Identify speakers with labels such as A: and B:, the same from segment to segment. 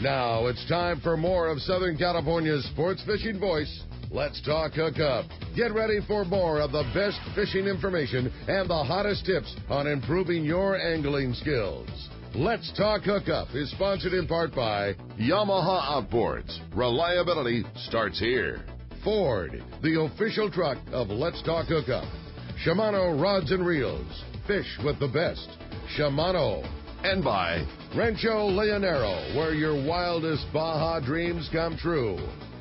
A: Now it's time for more of Southern California's sports fishing voice. Let's talk Hookup. Get ready for more of the best fishing information and the hottest tips on improving your angling skills. Let's Talk Hookup is sponsored in part by Yamaha Outboards. Reliability starts here. Ford, the official truck of Let's Talk Hookup. Shimano Rods and Reels. Fish with the best. Shimano. And by Rancho Leonero, where your wildest Baja dreams come true.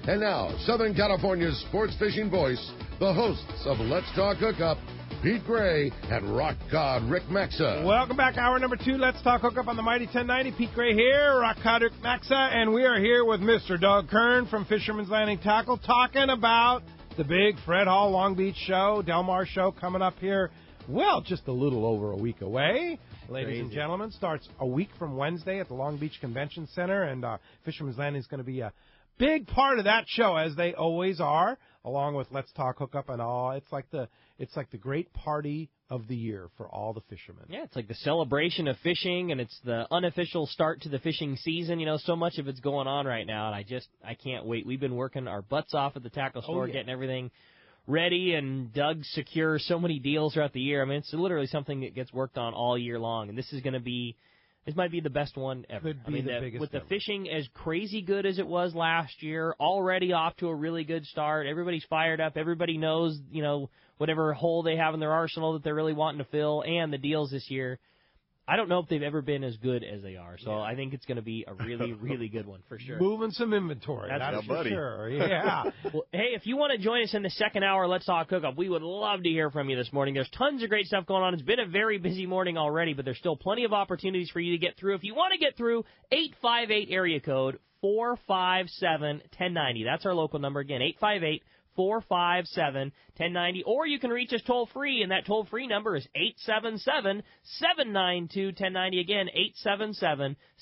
A: And now, Southern California's sports fishing voice, the hosts of Let's Talk Hookup, Pete Gray and Rock God Rick Maxa.
B: Welcome back, hour number 2. Let's Talk Hookup on the Mighty 1090. Pete Gray here, Rock God Rick Maxa, and we are here with Mr. Doug Kern from Fisherman's Landing Tackle, talking about the big Fred Hall Long Beach show, Del Mar show coming up here, well, just a little over a week away. Ladies and gentlemen, starts a week from Wednesday at the Long Beach Convention Center, and Fisherman's Landing is going to be a big part of that show, as they always are, along with Let's Talk Hookup and all. It's like the great party of the year for all the fishermen.
C: Yeah, it's like the celebration of fishing, and it's the unofficial start to the fishing season. You know, so much of it's going on right now, and I can't wait. We've been working our butts off at the tackle store, getting everything ready, and Doug secures so many deals throughout the year. I mean, it's literally something that gets worked on all year long, and this might be the best one ever.
B: Could be the biggest
C: with the
B: ever.
C: fishing as crazy good as it was last year, already off to a really good start. Everybody's fired up. Everybody knows, you know, whatever hole they have in their arsenal that they're really wanting to fill, and the deals this year, I don't know if they've ever been as good as they are. So I think it's going to be a really, really good one for sure.
B: Moving some inventory. That's for sure. Yeah.
C: Well, hey, if you want to join us in the second hour, Let's Talk Hookup, we would love to hear from you this morning. There's tons of great stuff going on. It's been a very busy morning already, but there's still plenty of opportunities for you to get through. If you want to get through, 858 area code 457-1090. That's our local number again, 858-457-1090, or you can reach us toll-free, and that toll-free number is 877-792-1090. Again,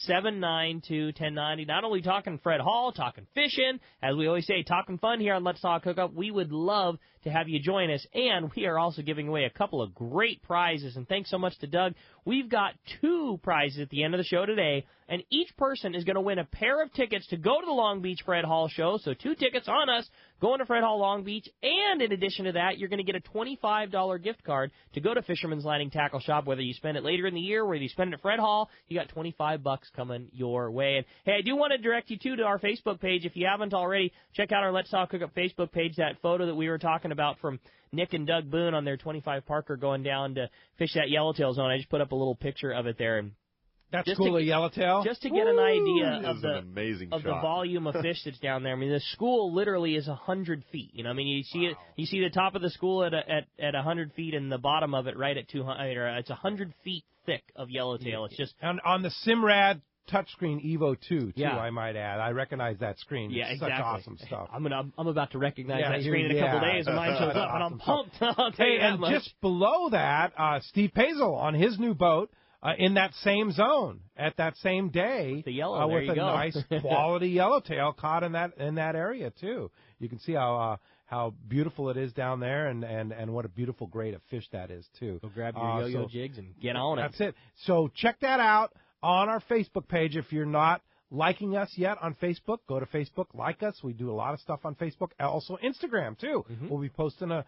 C: 877-792-1090. Not only talking Fred Hall, talking fishing, as we always say, talking fun here on Let's Talk Hookup. We would love to have you join us, and we are also giving away a couple of great prizes, and thanks so much to Doug. We've got 2 prizes at the end of the show today, and each person is going to win a pair of tickets to go to the Long Beach Fred Hall show, so 2 tickets on us going to Fred Hall Long Beach, and in addition to that, you're going to get a $25 gift card to go to Fisherman's Landing Tackle Shop, whether you spend it later in the year, whether you spend it at Fred Hall, you got $25 coming your way. And hey, I do want to direct you to our Facebook page. If you haven't already, check out our Let's Talk Hookup Facebook page, that photo that we were talking about from Nick and Doug Boone on their 25 Parker going down to fish that yellowtail zone. I just put up a little picture of it there, and
B: that's cool, a yellowtail.
C: Just to get an idea of the volume of fish that's down there. I mean, the school literally is 100 feet. You know, I mean, you see it. You see the top of the school at 100 feet, and the bottom of it right at 200. It's 100 feet thick of yellowtail. It's just
B: on the Simrad touchscreen Evo 2 too. I might add. I recognize that screen.
C: Yeah,
B: it's
C: exactly.
B: Such awesome stuff.
C: I'm about to recognize that screen in a couple days when mine shows up, and I'm pumped. I'll tell you that
B: and
C: much.
B: Just below that, Steve Pazel on his new boat. In that same zone at that same day,
C: the yellow,
B: with a nice quality yellowtail caught in that area too. You can see how beautiful it is down there, and what a beautiful grade of fish that is too.
C: Go grab your yo-yo jigs and get on it.
B: That's it. So check that out on our Facebook page. If you're not liking us yet on Facebook, go to Facebook, like us. We do a lot of stuff on Facebook. Also Instagram, too. Mm-hmm. We'll be posting a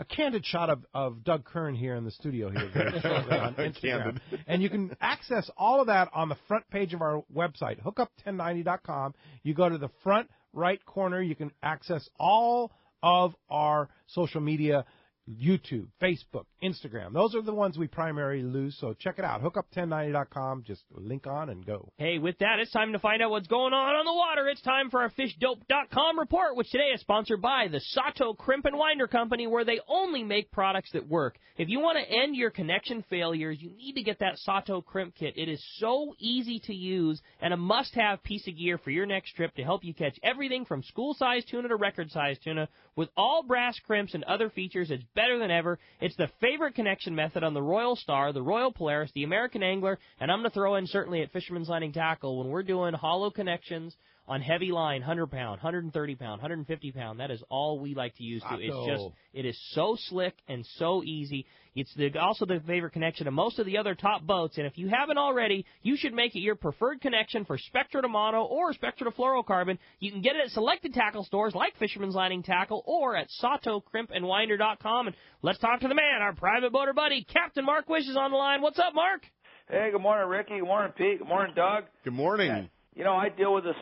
B: candid shot of Doug Kern here in the studio here very shortly on Instagram. And you can access all of that on the front page of our website, hookup1090.com. You go to the front right corner. You can access all of our social media, YouTube, Facebook, Instagram. Those are the ones we primarily use, so check it out. Hookup1090.com. Just link on and go.
C: Hey, with that, it's time to find out what's going on the water. It's time for our FishDope.com report, which today is sponsored by the Sato Crimp and Winder Company, where they only make products that work. If you want to end your connection failures, you need to get that Sato Crimp Kit. It is so easy to use and a must-have piece of gear for your next trip to help you catch everything from school-sized tuna to record-sized tuna. With all brass crimps and other features, it's better than ever. It's the favorite connection method on the Royal Star, the Royal Polaris, the American Angler, and I'm going to throw in certainly at Fisherman's Landing Tackle when we're doing hollow connections on heavy line, 100-pound, 130-pound, 150-pound. That is all we like to use, too. It is so slick and so easy. It's also the favorite connection of most of the other top boats, and if you haven't already, you should make it your preferred connection for Spectra to Mono or Spectra to Fluorocarbon. You can get it at selected tackle stores like Fisherman's Landing Tackle or at SatoCrimpandWinder.com. And let's talk to the man, our private boater buddy, Captain Mark Wish is on the line. What's up, Mark?
D: Hey, good morning, Ricky. Good morning, Pete. Good morning, Doug.
E: Good morning.
D: Yeah. You know, I deal with this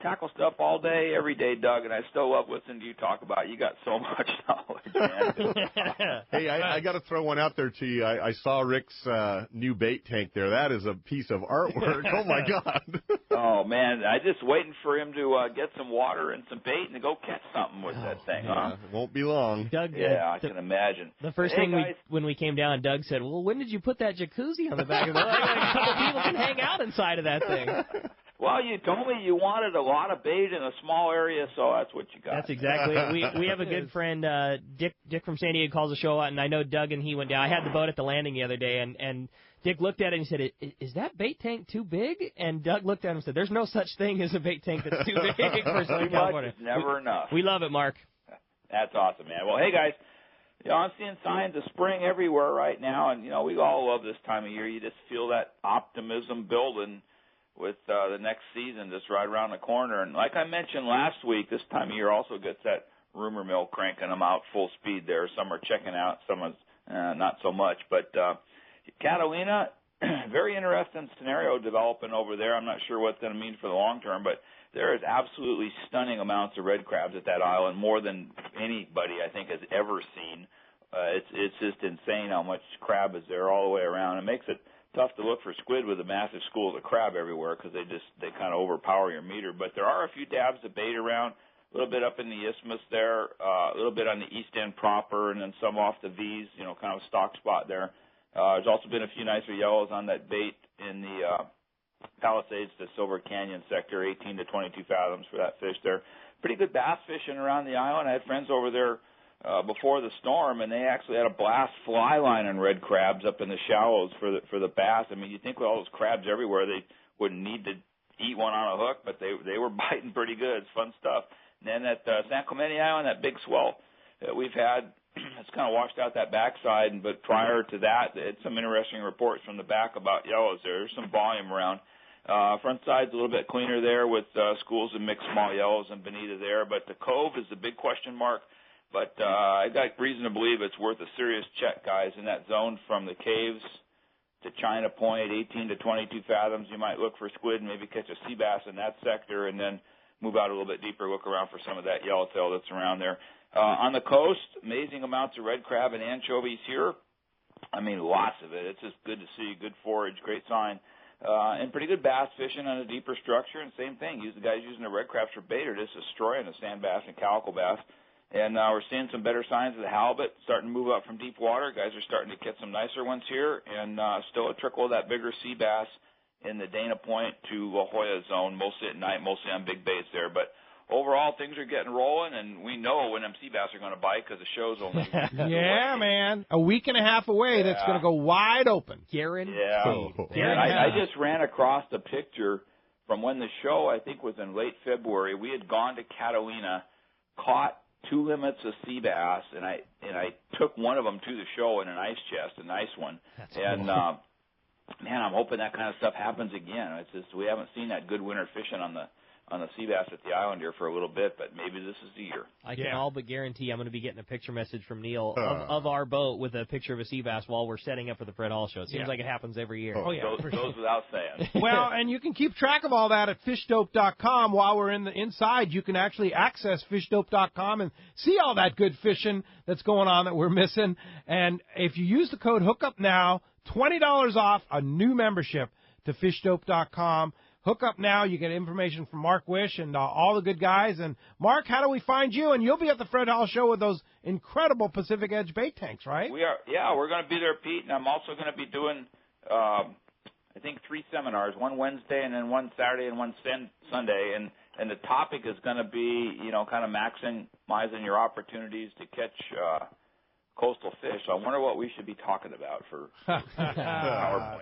D: tackle stuff all day, every day, Doug, and I still love listening to you talk about it. You got so much knowledge, man.
E: Hey, I got to throw one out there to you. I saw Rick's new bait tank there. That is a piece of artwork. Oh, my God.
D: Oh, man. I just waiting for him to get some water and some bait and to go catch something with that thing.
E: Yeah, it won't be long.
C: Doug,
D: I can imagine.
C: The first thing when we came down, Doug said, well, when did you put that jacuzzi on the back of the boat? Like a couple people can hang out inside of that thing.
D: Well, you told me you wanted a lot of bait in a small area, so that's what you got.
C: That's exactly it. We have a good friend, Dick from San Diego, calls the show out, and I know Doug and he went down. I had the boat at the landing the other day, and Dick looked at it and he said, is that bait tank too big? And Doug looked at him and said, there's no such thing as a bait tank that's too big for Southern California.
D: Never enough.
C: We love it, Mark.
D: That's awesome, man. Well, hey, guys. You know, I'm seeing signs of spring everywhere right now, and, you know, we all love this time of year. You just feel that optimism building with the next season just right around the corner. And like I mentioned last week, this time of year also gets that rumor mill cranking them out full speed there. Some are checking out, some are not so much. But Catalina, very interesting scenario developing over there. I'm not sure what it's going to mean for the long term, but there is absolutely stunning amounts of red crabs at that island, more than anybody I think has ever seen. It's just insane how much crab is there all the way around. It makes it tough to look for squid with a massive schools of crab everywhere because they kind of overpower your meter. But there are a few dabs of bait around, a little bit up in the isthmus there, a little bit on the east end proper, and then some off the V's, you know, kind of a stock spot there. There's also been a few nicer yellows on that bait in the Palisades to Silver Canyon sector, 18 to 22 fathoms for that fish there. Pretty good bass fishing around the island. I had friends over there before the storm, and they actually had a blast fly line on red crabs up in the shallows for the bass. I mean, you think with all those crabs everywhere, they wouldn't need to eat one on a hook, but they were biting pretty good. It's fun stuff. And then at San Clemente Island, that big swell that we've had, it's kind of washed out that backside. But prior to that, it's some interesting reports from the back about yellows there. There's some volume around. Front side's a little bit cleaner there with schools of mixed small yellows and bonita there. But the cove is the big question mark. But I got reason to believe it's worth a serious check, guys, in that zone from the caves to China Point, 18 to 22 fathoms. You might look for squid and maybe catch a sea bass in that sector, and then move out a little bit deeper, look around for some of that yellowtail that's around there. On the coast, amazing amounts of red crab and anchovies here. I mean, lots of it. It's just good to see, good forage, great sign. And pretty good bass fishing on a deeper structure, and same thing. The guys using the red crabs for bait are just destroying the sand bass and calico bass. And we're seeing some better signs of the halibut starting to move up from deep water. Guys are starting to get some nicer ones here, and still a trickle of that bigger sea bass in the Dana Point to La Jolla zone, mostly at night, mostly on big baits there. But overall, things are getting rolling, and we know when them sea bass are going to bite because the show's only
B: yeah, man, a week and a half away. That's going to go wide open.
C: Guaranteed.
D: Yeah. I just ran across the picture from when the show, I think, was in late February. We had gone to Catalina, caught 2 limits of sea bass, and I took one of them to the show in an ice chest, a nice one.
C: That's
D: and
C: cool.
D: Man, I'm hoping that kind of stuff happens again. It's just we haven't seen that good winter fishing on the sea bass at the island here for a little bit, but maybe this is the year.
C: I can all but guarantee I'm going to be getting a picture message from Neil of our boat with a picture of a sea bass while we're setting up for the Fred Hall show. It seems like it happens every year.
B: Oh, yeah.
D: Goes without saying.
B: Well, and you can keep track of all that at fishdope.com. While we're inside, you can actually access fishdope.com and see all that good fishing that's going on that we're missing. And if you use the code Hookup now, $20 off a new membership to fishdope.com. Hook up now. You get information from Mark Wish and all the good guys. And, Mark, how do we find you? And you'll be at the Fred Hall Show with those incredible Pacific Edge bait tanks, right?
D: We are. Yeah, we're going to be there, Pete. And I'm also going to be doing, I think, 3 seminars, one Wednesday and then one Saturday and one Sunday. And the topic is going to be, kind of maximizing your opportunities to catch coastal fish. So I wonder what we should be talking about for PowerPoint.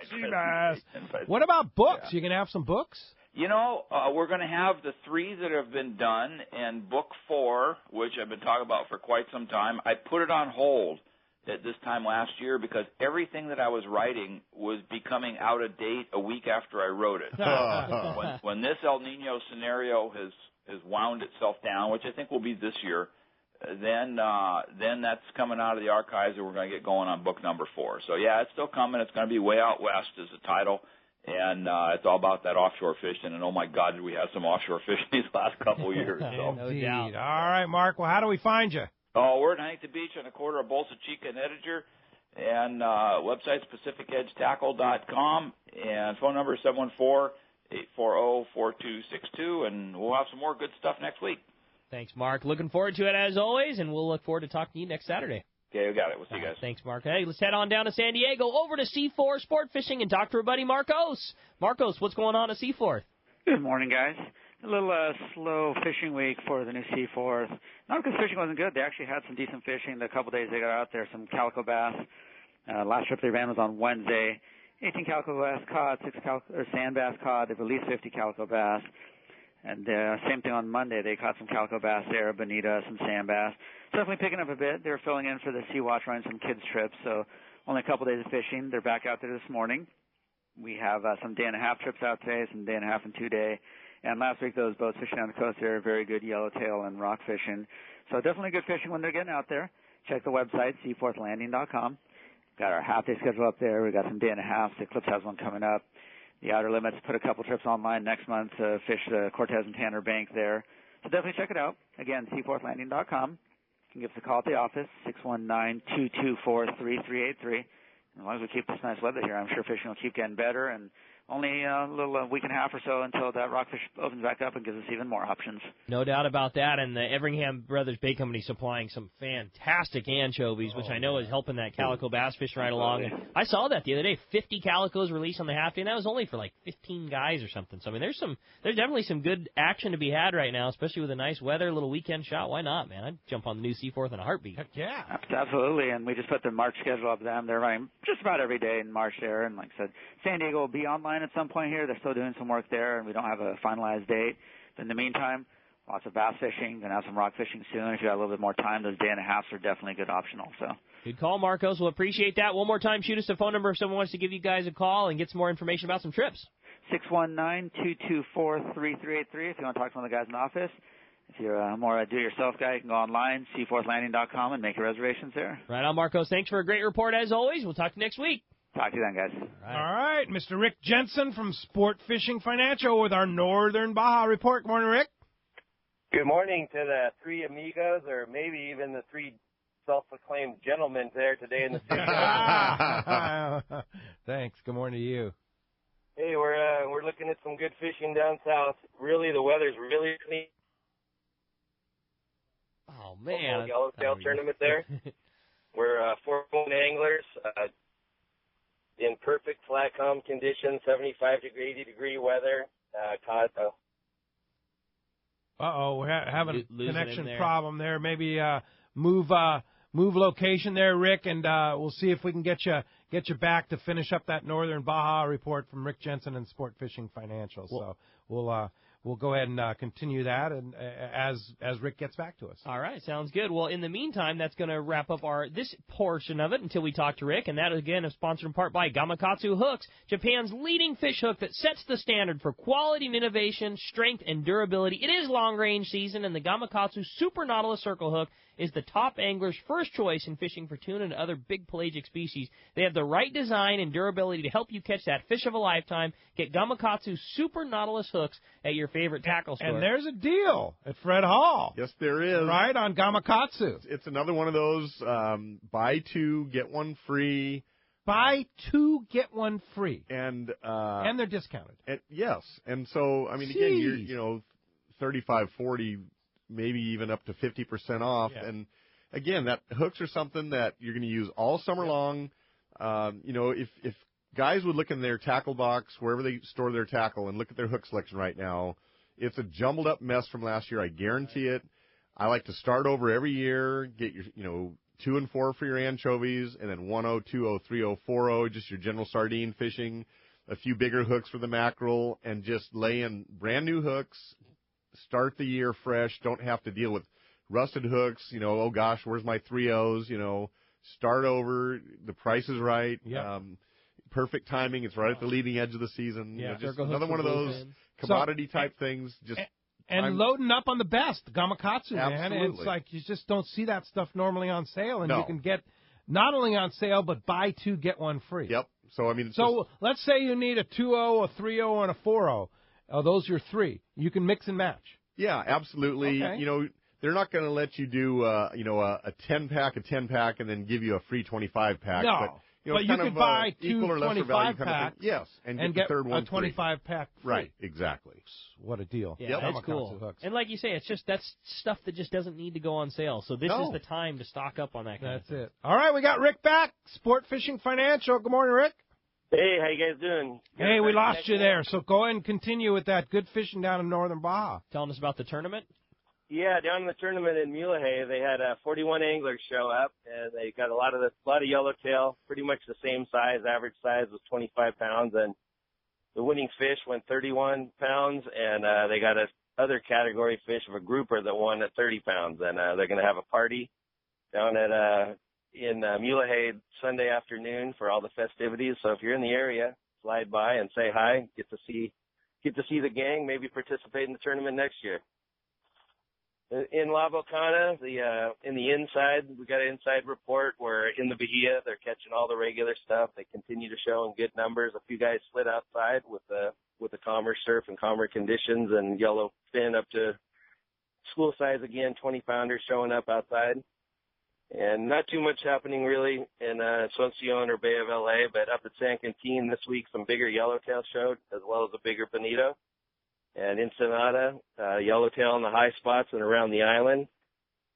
B: What about books?
D: Yeah.
B: You can have some books?
D: We're going to have the 3 that have been done, and book 4, which I've been talking about for quite some time. I put it on hold at this time last year because everything that I was writing was becoming out of date a week after I wrote it. when this El Nino scenario has wound itself down, which I think will be this year, then that's coming out of the archives, and we're going to get going on book number 4. So, yeah, it's still coming. It's going to be Way Out West is the title. And it's all about that offshore fishing. And, oh, my God, did we have some offshore fishing these last couple of years. So.
C: No doubt.
B: All right, Mark. Well, how do we find you?
D: Oh, we're at Huntington Beach on the corner of Bolsa Chica and Editor. And website's PacificEdgeTackle.com. And phone number is 714-840-4262. And we'll have some more good stuff next week.
C: Thanks, Mark. Looking forward to it, as always. And we'll look forward to talking to you next Saturday.
D: Okay, we got it. We'll see you guys.
C: Thanks, Mark. Hey, let's head on down to San Diego, over to Seaforth Sport Fishing and talk to our buddy Marcos. Marcos, what's going on at Seaforth?
F: Good morning, guys. A little slow fishing week for the new Seaforth. Not because fishing wasn't good. They actually had some decent fishing the couple days they got out there, some calico bass. Last trip they ran was on Wednesday. 18 calico bass caught, 6 sand bass caught. They've released 50 calico bass. And same thing on Monday. They caught some calico bass there, bonita, some sand bass. Definitely picking up a bit. They were filling in for the Sea Watch running some kids' trips, so only a couple days of fishing. They're back out there this morning. We have some day-and-a-half trips out today, some day-and-a-half and 2-day. And last week, those boats fishing on the coast there, very good yellowtail and rock fishing. So definitely good fishing when they're getting out there. Check the website, seaforthlanding.com. Got our half-day schedule up there. We got some day-and-a-halves. The Eclipse has one coming up. The Outer Limits put a couple trips online next month to fish the Cortez and Tanner Bank there. So definitely check it out. Again, seaforthlanding.com. You can give us a call at the office, 619-224-3383. As long as we keep this nice weather here, I'm sure fishing will keep getting better. And only a week and a half or so until that rockfish opens back up and gives us even more options.
C: No doubt about that. And the Everingham Brothers Bait Company supplying some fantastic anchovies, which I know is helping that calico bass fish right along. And I saw that the other day, 50 calicos released on the half day, and that was only for like 15 guys or something. So I mean, there's definitely some good action to be had right now, especially with the nice weather, a little weekend shot. Why not, man? I'd jump on the new Seaforth in a heartbeat.
B: Heck yeah.
F: Absolutely. And we just put the March schedule up to them. They're running just about every day in March there. And like I said, San Diego will be online at some point here. They're still doing some work there, and we don't have a finalized date. But in the meantime, lots of bass fishing. Going to have some rock fishing soon. If you got a little bit more time, those day-and-a-halves are definitely a good option also.
C: Good call, Marcos. We'll appreciate that. One more time, shoot us a phone number if someone wants to give you guys a call and get some more information about some trips.
F: 619-224-3383 if you want to talk to one of the guys in the office. If you're a more do-it-yourself guy, you can go online, seaforthlanding.com, and make your reservations there.
C: Right on, Marcos. Thanks for a great report, as always. We'll talk to you next week.
F: Talk to you then, guys.
B: All right. Mr. Rick Jensen from Sport Fishing Financial with our Northern Baja report. Good morning, Rick.
G: Good morning to the 3 amigos, or maybe even the 3 self-proclaimed gentlemen there today in the studio.
B: Thanks. Good morning to you.
G: Hey, we're looking at some good fishing down south. Really, the weather's really clean.
C: Oh, man.
G: Yellowtail tournament there. We're 4-point anglers in perfect flat calm conditions, 75 degree, 80-degree weather. Caught
B: we're having a connection
C: there.
B: problem there. Maybe move location there, Rick, and we'll see if we can get you back to finish up that Northern Baja report from Rick Jensen and Sport Fishing Financial. So we'll go ahead and continue that, and as Rick gets back to us.
C: All right, sounds good. Well, in the meantime, that's going to wrap up this portion of it until we talk to Rick, and that, again, is sponsored in part by Gamakatsu Hooks, Japan's leading fish hook that sets the standard for quality and innovation, strength, and durability. It is long-range season, and the Gamakatsu Super Nautilus Circle Hook is the top angler's first choice in fishing for tuna and other big pelagic species. They have the right design and durability to help you catch that fish of a lifetime. Get Gamakatsu Super Nautilus hooks at your favorite tackle store.
B: And there's a deal at Fred Hall.
E: Yes, there is.
B: Right, on Gamakatsu.
E: It's another one of those buy 2, get 1 free.
B: Buy 2, get 1 free.
E: And
B: they're discounted.
E: Yes. And so, I mean, again, you're 35, 40, maybe even up to 50% off. Yeah. And again, that hooks are something that you're going to use all summer long. If guys would look in their tackle box, wherever they store their tackle, and look at their hook selection right now, it's a jumbled up mess from last year. I guarantee it. I like to start over every year, get your, 2 and 4 for your anchovies, and then 1-0, 2-0, 3-0, 4-0, just your general sardine fishing. a few bigger hooks for the mackerel, and just lay in brand new hooks, start the year fresh, don't have to deal with rusted hooks, oh gosh, where's my 3.0s, start over, the price is right, perfect timing, it's right at the leading edge of the season, just another one of those commodity-type things,
B: And loading up on the best, Gamakatsu, man.
E: Absolutely.
B: It's like you just don't see that stuff normally on sale, and you can get not only on sale, but buy two, get one free.
E: Yep. So,
B: let's say you need a 2.0, a 3.0, and a 4.0. Those are your three. You can mix and match.
E: Yeah, absolutely.
B: Okay.
E: They're not going to let you do, a 10-pack, and then give you a free 25-pack.
B: No. But you could buy two 25-packs
E: and
B: get
E: the third one
B: a 25-pack free.
E: Right, exactly.
B: What a deal.
C: Yeah, that's cool.
B: Hooks.
C: And like you say, that's stuff that just doesn't need to go on sale. So this is the time to stock up on that kind of thing.
B: That's it. All right, we got Rick back, Sport Fishing Financial. Good morning, Rick.
G: Hey, how you guys doing?
B: Hey, we lost you there, so go ahead and continue with that good fishing down in northern Baja.
C: Telling us about the tournament?
G: Yeah, down in the tournament in Mulahey, they had 41 anglers show up, and they got a lot of yellowtail, pretty much the same size. Average size was 25 pounds, and the winning fish went 31 pounds, and they got a other category fish of a grouper that won at 30 pounds, and they're going to have a party down at in Mulahey Sunday afternoon for all the festivities. So if you're in the area, slide by and say hi. Get to see the gang. Maybe participate in the tournament next year. In La Bocana, in the inside, we got an inside report where in the Bahia they're catching all the regular stuff. They continue to show in good numbers. A few guys slid outside with the commerce surf and commerce conditions and yellow fin up to school size again, 20-pounders showing up outside. And not too much happening really in Asuncion or Bay of LA, but up at San Quintin this week, some bigger yellowtail showed as well as a bigger bonito. And Ensenada, yellowtail in the high spots and around the island.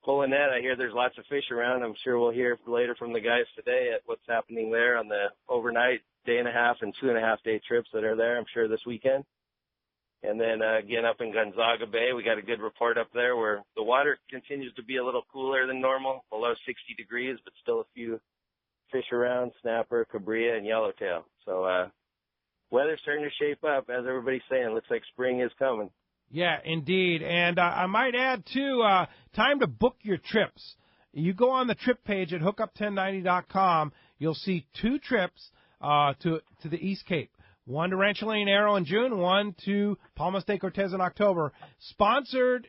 G: Pulling that, I hear there's lots of fish around. I'm sure we'll hear later from the guys today at what's happening there on the overnight, day-and-a-half and 2.5-day trips that are there, I'm sure, this weekend. And then, again, up in Gonzaga Bay, we got a good report up there where the water continues to be a little cooler than normal, below 60 degrees, but still a few fish around, snapper, cabria, and yellowtail. So, weather's starting to shape up, as everybody's saying. Looks like spring is coming.
B: Yeah, indeed. And I might add, too, time to book your trips. You go on the trip page at hookup1090.com. You'll see 2 trips to the East Cape. One to Rancho Lane Arrow in June, one to Palmas de Cortez in October. Sponsored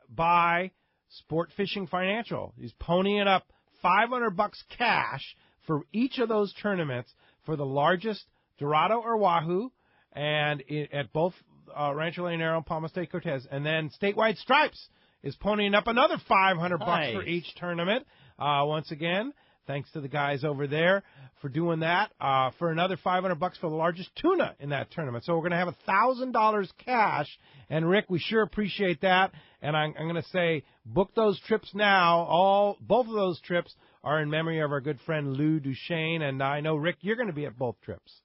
B: by Sport Fishing Financial. He's ponying up $500 cash for each of those tournaments for the largest Dorado or Wahoo, and at both Rancho Lane Arrow and Palmas de Cortez. And then Statewide Stripes is ponying up another $500 for each tournament. Once again, thanks to the guys over there for doing that, for another $500 for the largest tuna in that tournament. So we're going to have $1,000 cash. And, Rick, we sure appreciate that. And I'm going to say book those trips now. Both of those trips are in memory of our good friend Lou Duchesne. And I know, Rick, you're going to be at both trips.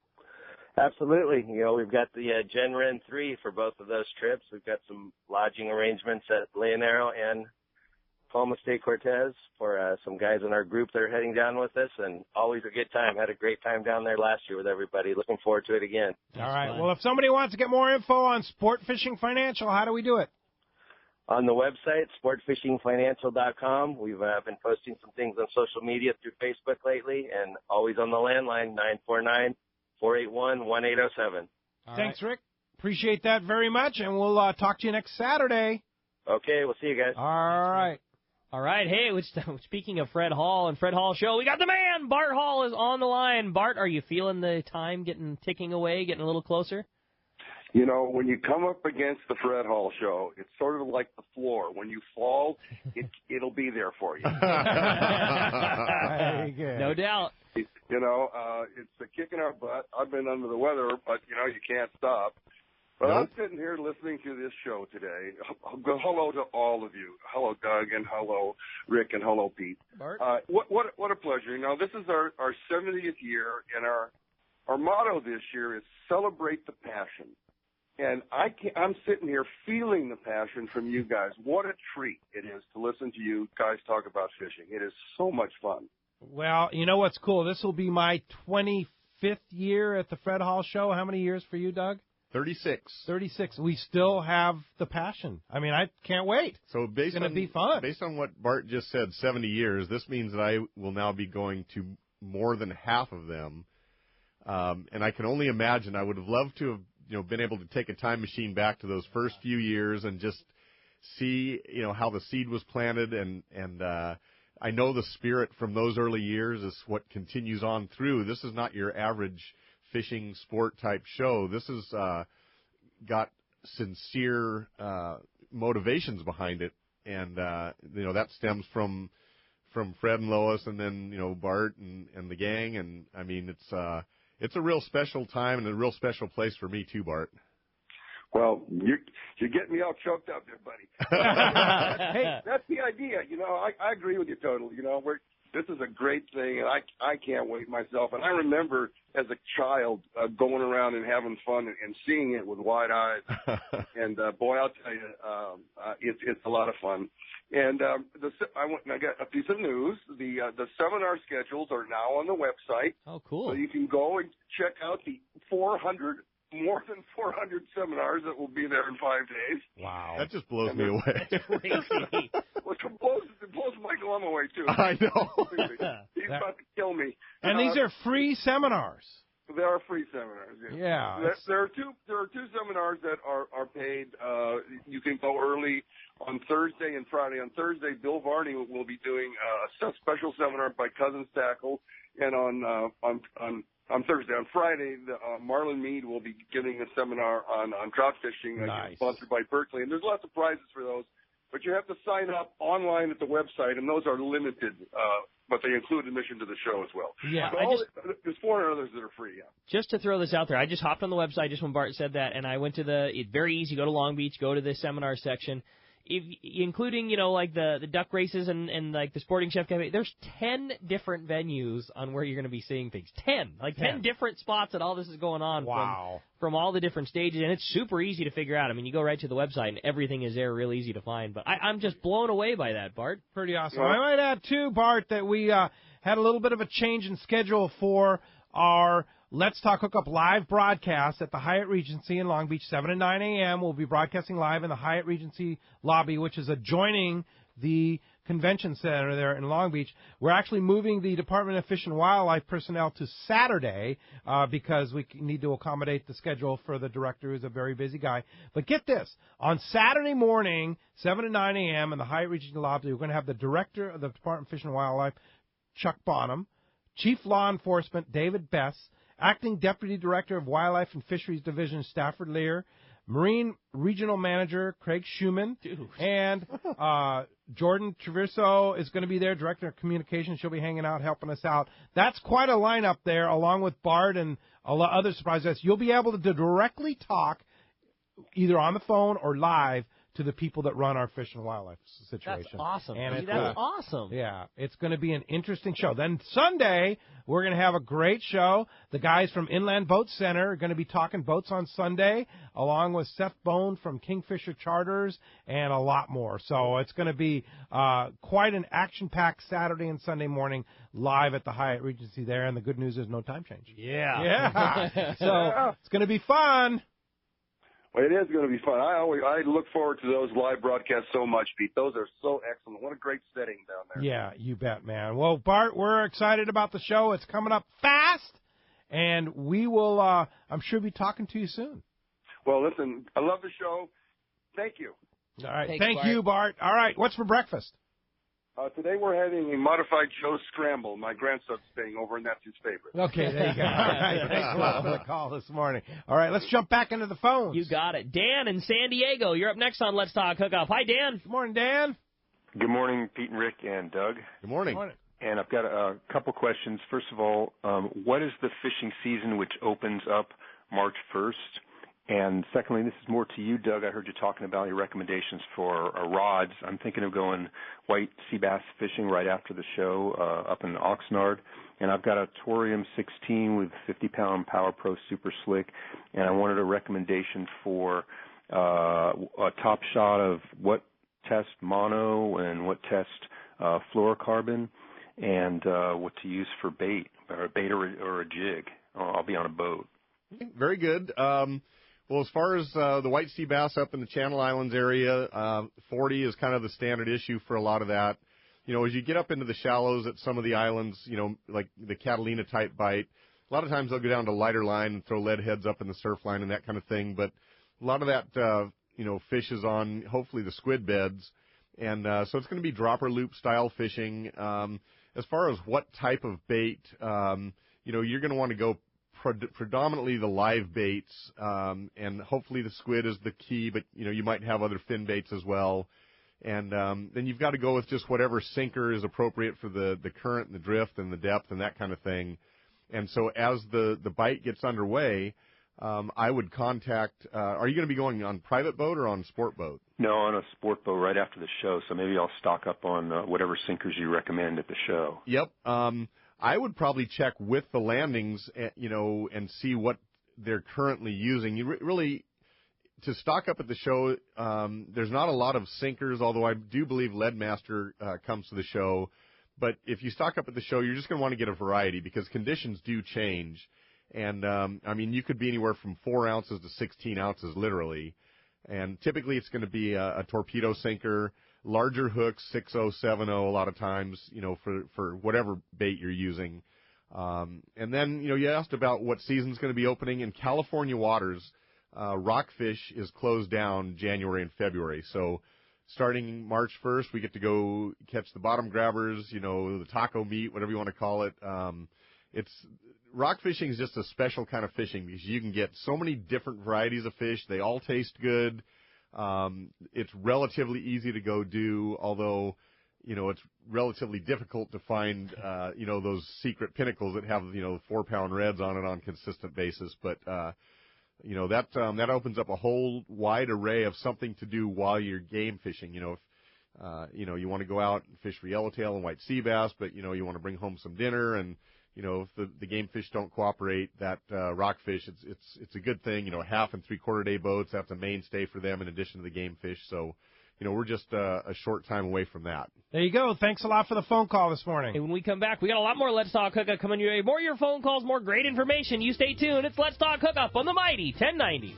G: Absolutely. We've got the Gen Ren 3 for both of those trips. We've got some lodging arrangements at Lane Arrow and Palmas de Cortez for some guys in our group that are heading down with us, and always a good time. Had a great time down there last year with everybody. Looking forward to it again.
B: All right. Well, if somebody wants to get more info on Sport Fishing Financial, how do we do it?
G: On the website, sportfishingfinancial.com. We've been posting some things on social media through Facebook lately, and always on the landline, 949-481-1807.
B: Thanks, Rick. Appreciate that very much, and we'll talk to you next Saturday.
G: Okay, we'll see you guys.
B: All right.
C: All right. Hey, speaking of Fred Hall and Fred Hall Show, we got the man. Bart Hall is on the line. Bart, are you feeling the time ticking away, getting a little closer?
H: When you come up against the Fred Hall Show, it's sort of like the floor. When you fall, it'll be there for you.
B: Very good.
C: No doubt.
H: It's a kick in our butt. I've been under the weather, but, you can't stop. But I'm sitting here listening to this show today. Hello to all of you. Hello, Doug, and hello, Rick, and hello, Pete.
B: Bart?
H: What a pleasure. This is our 70th year, and our motto this year is celebrate the passion. And I'm sitting here feeling the passion from you guys. What a treat it is to listen to you guys talk about fishing. It is so much fun.
B: Well, you know what's cool? This will be my 25th 5th year at the Fred Hall Show. How many years for you, Doug?
E: 36.
B: 36. We still have the passion. I mean, I can't wait.
E: So
B: it's going to be fun.
E: Based on what Bart just said, 70 years, this means that I will now be going to more than half of them. And I can only imagine, I would have loved to have been able to take a time machine back to those first few years and just see how the seed was planted, and I know the spirit from those early years is what continues on through. This is not your average fishing sport type show. This has got sincere motivations behind it, and that stems from Fred and Lois, and then Bart and the gang, and I mean it's a real special time and a real special place for me too, Bart.
H: Well, you're getting me all choked up there, buddy. Hey, that's the idea. I agree with you totally. This is a great thing, and I can't wait myself. And I remember as a child going around and having fun and seeing it with wide eyes. And boy, I'll tell you, it's a lot of fun. And I got a piece of news. The seminar schedules are now on the website.
C: Oh, cool!
H: So you can go and check out the more than 400 seminars that will be there in 5 days.
B: Wow.
E: That just blows me away.
C: That's crazy.
H: Well, it blows Michael Lum away, too.
E: I know.
H: He's about to kill me.
B: And these are free seminars.
H: They are free seminars, yes.
B: Yeah.
H: There are two seminars that are paid. You can go early on Thursday and Friday. On Thursday, Bill Varney will be doing a special seminar by Cousins Tackle, and on Thursday. On Friday, Marlon Mead will be giving a seminar on trout fishing,
B: nice.
H: Sponsored by Berkeley. And there's lots of prizes for those. But you have to sign up online at the website, and those are limited, but they include admission to the show as well.
C: Yeah,
H: So there's 400 others that are free, yeah.
C: Just to throw this out there, I just hopped on the website just when Bart said that, and I went to it's very easy, go to Long Beach, go to the seminar section. Including, like the duck races and like the Sporting Chef Cafe, there's 10 different venues on where you're going to be seeing things. 10 different spots that all this is going on.
B: Wow.
C: From all the different stages, and it's super easy to figure out. I mean, you go right to the website, and everything is there, real easy to find. But I'm just blown away by that, Bart.
B: Pretty awesome. I might add, too, Bart, that we had a little bit of a change in schedule for our Let's Talk Hookup live broadcast at the Hyatt Regency in Long Beach, 7 and 9 a.m. We'll be broadcasting live in the Hyatt Regency lobby, which is adjoining the convention center there in Long Beach. We're actually moving the Department of Fish and Wildlife personnel to Saturday because we need to accommodate the schedule for the director, who's a very busy guy. But get this, on Saturday morning, 7 to 9 a.m. in the Hyatt Regency lobby, we're going to have the director of the Department of Fish and Wildlife, Chuck Bonham, Chief Law Enforcement, David Bess, Acting Deputy Director of Wildlife and Fisheries Division, Stafford Lear, Marine Regional Manager, Craig Schumann, and Jordan Traverso is going to be there, Director of Communications. She'll be hanging out, helping us out. That's quite a lineup there, along with Bart and a lot of other surprises. You'll be able to directly talk, either on the phone or live, to the people that run our fish and wildlife situation.
C: That's awesome.
B: And
C: that's awesome.
B: Yeah, it's going to be an interesting show. Then Sunday, we're going to have a great show. The guys from Inland Boat Center are going to be talking boats on Sunday, along with Seth Bone from Kingfisher Charters and a lot more. So it's going to be quite an action-packed Saturday and Sunday morning live at the Hyatt Regency there. And the good news is no time change.
C: Yeah.
B: So it's going to be fun.
H: Well, it is going to be fun. I look forward to those live broadcasts so much, Pete. Those are so excellent. What a great setting down there.
B: Yeah, you bet, man. Well, Bart, we're excited about the show. It's coming up fast, and we will, I'm sure, be talking to you soon.
H: Well, listen, I love the show. Thank you.
B: All right.
C: Thanks,
B: Thank
C: Bart.
B: you, Bart. All right. What's for breakfast?
H: Today we're having a modified Joe Scramble. My grandson's staying over, and that's his favorite.
B: Okay, there you go. All right, thanks a lot for the call this morning. All right, let's jump back into the phones.
C: You got it. Dan in San Diego, you're up next on Let's Talk Hookup. Hi, Dan.
B: Good morning, Dan.
I: Good morning, Pete and Rick and Doug.
E: Good morning.
B: Good morning.
I: And I've got a couple questions. First of all, what is the fishing season which opens up March 1st? And secondly, this is more to you, Doug. I heard you talking about your recommendations for rods. I'm thinking of going white sea bass fishing right after the show up in Oxnard. And I've got a Torium 16 with 50-pound Power Pro Super Slick. And I wanted a recommendation for a top shot of what test mono and what test fluorocarbon, and what to use for bait, or a bait or a jig. I'll be on a boat.
E: Very good. Well, as far as the white sea bass up in the Channel Islands area, 40 is kind of the standard issue for a lot of that. As you get up into the shallows at some of the islands, like the Catalina-type bite, a lot of times they'll go down to lighter line and throw lead heads up in the surf line and that kind of thing. But a lot of that, fish is on, hopefully, the squid beds. And so it's going to be dropper loop style fishing. As far as what type of bait, you're going to want to go predominantly the live baits, and hopefully the squid is the key, but, you might have other fin baits as well. And then you've got to go with just whatever sinker is appropriate for the current and the drift and the depth and that kind of thing. And so as the bite gets underway, I would contact, are you going to be going on private boat or on sport boat?
I: No, on a sport boat right after the show, so maybe I'll stock up on whatever sinkers you recommend at the show.
E: Yep. I would probably check with the landings, and see what they're currently using. You really, to stock up at the show, there's not a lot of sinkers, although I do believe Leadmaster comes to the show. But if you stock up at the show, you're just going to want to get a variety because conditions do change. And, you could be anywhere from 4 ounces to 16 ounces, literally. And typically it's going to be a torpedo sinker, larger hooks, 6.0, 7.0 a lot of times, for whatever bait you're using. And then, you asked about what season's going to be opening. In California waters, rockfish is closed down January and February. So starting March 1st, we get to go catch the bottom grabbers, the taco meat, whatever you want to call it. Rock fishing is just a special kind of fishing because you can get so many different varieties of fish. They all taste good. It's relatively easy to go do, although, it's relatively difficult to find, those secret pinnacles that have, 4-pound reds on it on a consistent basis. But, that opens up a whole wide array of something to do while you're game fishing. If, you want to go out and fish for yellowtail and white sea bass, but, you want to bring home some dinner and, if the game fish don't cooperate, that rockfish, it's a good thing. 1/2 and 3/4 day boats, that's a mainstay for them in addition to the game fish. So, we're just a short time away from that.
B: There you go. Thanks a lot for the phone call this morning.
C: Hey, when we come back, we got a lot more Let's Talk Hookup coming your way. More of your phone calls, more great information. You stay tuned. It's Let's Talk Hookup on the Mighty 1090.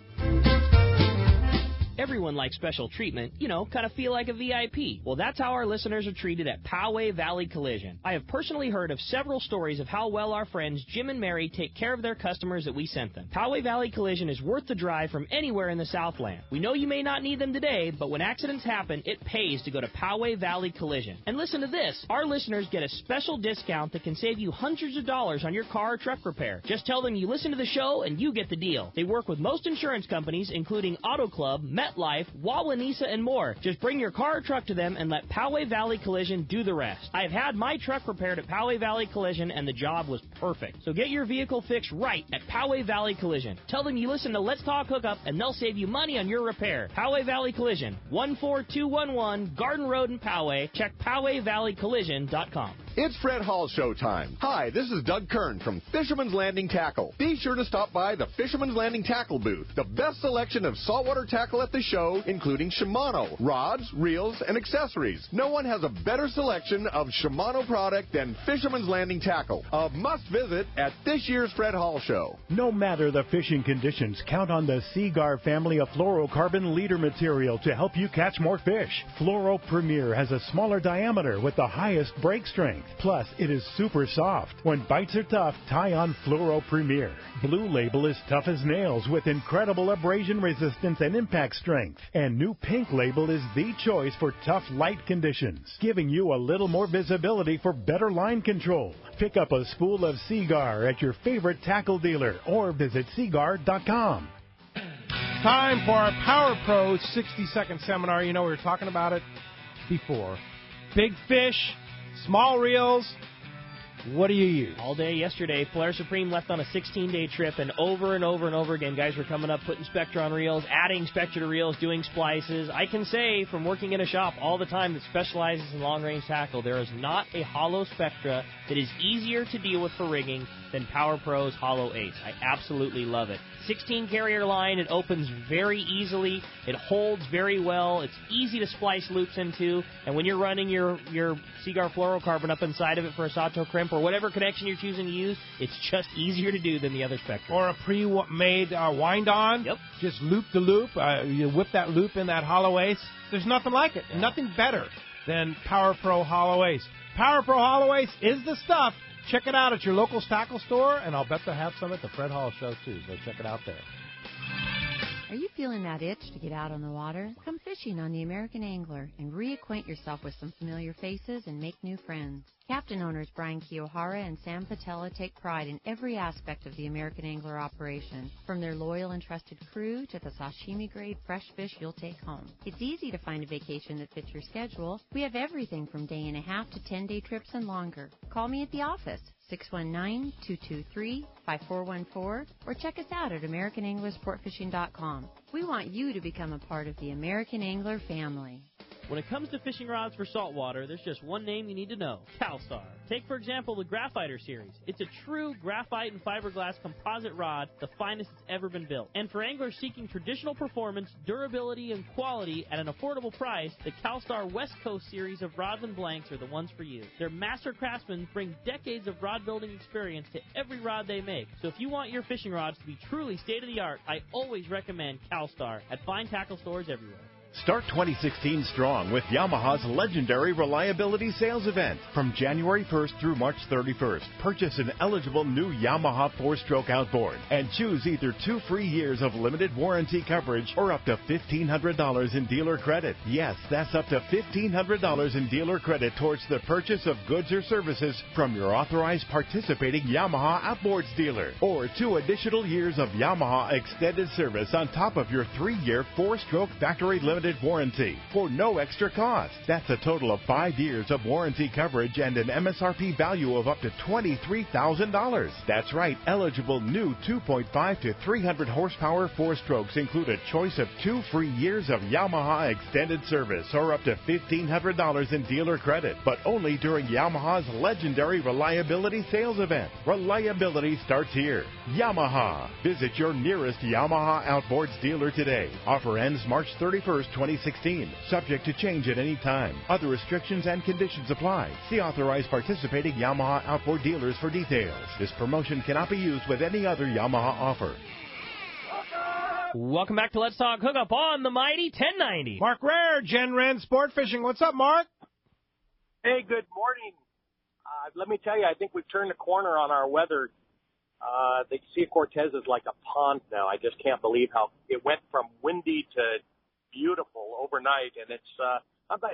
C: Everyone likes special treatment, kind of feel like a VIP. Well, that's how our listeners are treated at Poway Valley Collision. I have personally heard of several stories of how well our friends Jim and Mary take care of their customers that we sent them. Poway Valley Collision is worth the drive from anywhere in the Southland. We know you may not need them today, but when accidents happen, it pays to go to Poway Valley Collision. And listen to this. Our listeners get a special discount that can save you hundreds of dollars on your car or truck repair. Just tell them you listen to the show and you get the deal. They work with most insurance companies, including Auto Club, MetLife, Wawanesa, and more. Just bring your car or truck to them and let Poway Valley Collision do the rest. I have had my truck repaired at Poway Valley Collision, and the job was perfect. So get your vehicle fixed right at Poway Valley Collision. Tell them you listen to Let's Talk Hookup, and they'll save you money on your repair. Poway Valley Collision, 14211 Garden Road in Poway. Check PowayValleyCollision.com.
E: It's Fred Hall show time. Hi, this is Doug Kern from Fisherman's Landing Tackle. Be sure to stop by the Fisherman's Landing Tackle booth. The best selection of saltwater tackle at the show, including Shimano, rods, reels, and accessories. No one has a better selection of Shimano product than Fisherman's Landing Tackle. A must visit at this year's Fred Hall show.
J: No matter the fishing conditions, count on the Seaguar family of fluorocarbon leader material to help you catch more fish. Fluoro Premier has a smaller diameter with the highest break strength. Plus, it is super soft. When bites are tough, tie on Fluoro Premier. Blue Label is tough as nails with incredible abrasion resistance and impact strength. And new Pink Label is the choice for tough light conditions, giving you a little more visibility for better line control. Pick up a spool of Seaguar at your favorite tackle dealer or visit Seaguar.com.
B: Time for our Power Pro 60-second seminar. We were talking about it before. Big fish, small reels. What do you use?
C: All day yesterday, Polaris Supreme left on a 16-day trip, and over again, guys were coming up, putting Spectra on reels, adding Spectra to reels, doing splices. I can say from working in a shop all the time that specializes in long-range tackle, there is not a hollow Spectra that is easier to deal with for rigging than Power Pro's Hollow Ace. I absolutely love it. 16 carrier line, it opens very easily, it holds very well, it's easy to splice loops into, and when you're running your Seaguar fluorocarbon up inside of it for a Sato crimp, shrimp or whatever connection you're choosing to use, it's just easier to do than the other Spectrum.
B: Or a pre-made wind-on.
C: Yep.
B: Just loop the loop. You whip that loop in that hollow ace. There's nothing like it. Yeah. Nothing better than Power Pro Hollow Ace. Power Pro Hollow Ace is the stuff. Check it out at your local tackle store, and I'll bet they'll have some at the Fred Hall show, too. So check it out there.
K: Are you feeling that itch to get out on the water? Come fishing on the American Angler and reacquaint yourself with some familiar faces and make new friends. Captain owners Brian Kiyohara and Sam Patella take pride in every aspect of the American Angler operation, from their loyal and trusted crew to the sashimi-grade fresh fish you'll take home. It's easy to find a vacation that fits your schedule. We have everything from day and a half to 10-day trips and longer. Call me at the office, 619-223-5414, or check us out at AmericanAnglerSportFishing.com. We want you to become a part of the American Angler family.
C: When it comes to fishing rods for saltwater, there's just one name you need to know, CalStar. Take, for example, the Graphiter series. It's a true graphite and fiberglass composite rod, the finest it's ever been built. And for anglers seeking traditional performance, durability, and quality at an affordable price, the CalStar West Coast series of rods and blanks are the ones for you. Their master craftsmen bring decades of rod building experience to every rod they make. So if you want your fishing rods to be truly state-of-the-art, I always recommend CalStar at fine tackle stores everywhere.
L: Start 2016 strong with Yamaha's legendary reliability sales event. From January 1st through March 31st, purchase an eligible new Yamaha 4-stroke outboard and choose either 2 free years of limited warranty coverage or up to $1,500 in dealer credit. Yes, that's up to $1,500 in dealer credit towards the purchase of goods or services from your authorized participating Yamaha outboards dealer. Or 2 additional years of Yamaha extended service on top of your 3-year 4-stroke factory limited warranty for no extra cost. That's a total of 5 years of warranty coverage and an MSRP value of up to $23,000. That's right, eligible new 2.5 to 300 horsepower 4-strokes include a choice of 2 free years of Yamaha extended service or up to $1,500 in dealer credit, but only during Yamaha's legendary reliability sales event. Reliability starts here. Yamaha. Visit your nearest Yamaha outboards dealer today. Offer ends March 31st, 2016. Subject to change at any time. Other restrictions and conditions apply. See authorized participating Yamaha outboard dealers for details. This promotion cannot be used with any other Yamaha offer.
C: Welcome back to Let's Talk Hookup on the mighty 1090.
B: Mark Rare, Jen Wren Sport Fishing. What's up, Mark?
M: Hey, good morning. Let me tell you, I think we've turned the corner on our weather. The Sea of Cortez is like a pond now. I just can't believe how it went from windy to beautiful overnight, and it's